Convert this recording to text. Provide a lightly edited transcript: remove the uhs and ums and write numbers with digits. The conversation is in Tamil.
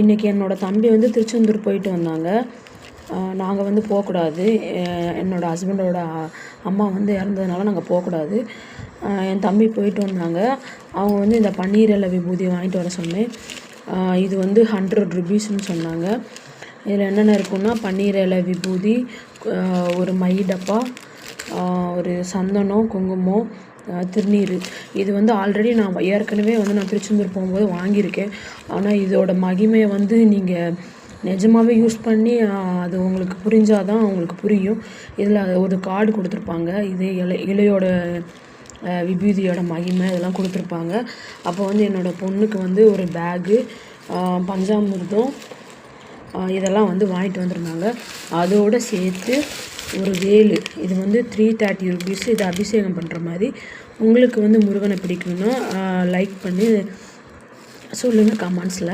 இன்றைக்கி என்னோடய தம்பி வந்து திருச்செந்தூர் போயிட்டு வந்தாங்க. நாங்கள் வந்து போகக்கூடாது. என்னோடய ஹஸ்பண்டோட அம்மா வந்து இறந்ததுனால நாங்கள் போகக்கூடாது. என் தம்பி போயிட்டு வந்தாங்க. அவங்க வந்து இந்த பன்னீர் இலை விபூதி வாங்கிட்டு வர சொன்னேன். இது வந்து 100 ருபீஸ்ன்னு சொன்னாங்க. இதில் என்னென்ன இருக்குன்னா, பன்னீர் இலை விபூதி, ஒரு மை டப்பா, ஒரு சந்தனம், குங்குமம், திருநீர். இது வந்து ஆல்ரெடி நான் ஏற்கனவே வந்து நான் திருச்செந்தூர் போகும்போது வாங்கியிருக்கேன். ஆனால் இதோட மகிமையை வந்து நீங்கள் நிஜமாகவே யூஸ் பண்ணி அது உங்களுக்கு புரிஞ்சால் தான் உங்களுக்கு புரியும். இதில் ஒரு கார்டு கொடுத்துருப்பாங்க. இது இலையோட விபூதியோட மகிமை இதெல்லாம் கொடுத்துருப்பாங்க. அப்போ வந்து என்னோடய பொண்ணுக்கு வந்து ஒரு பேகு, பஞ்சாமிர்தம் இதெல்லாம் வந்து வாங்கிட்டு வந்திருந்தாங்க. அதோடு சேர்த்து ஒரு வேலு. இது வந்து 330 ருபீஸ். இது அபிஷேகம் பண்ணுற மாதிரி. உங்களுக்கு வந்து முருகனை பிடிக்கும்னா லைக் பண்ணி சொல்லுங்கள் கமெண்ட்ஸில்.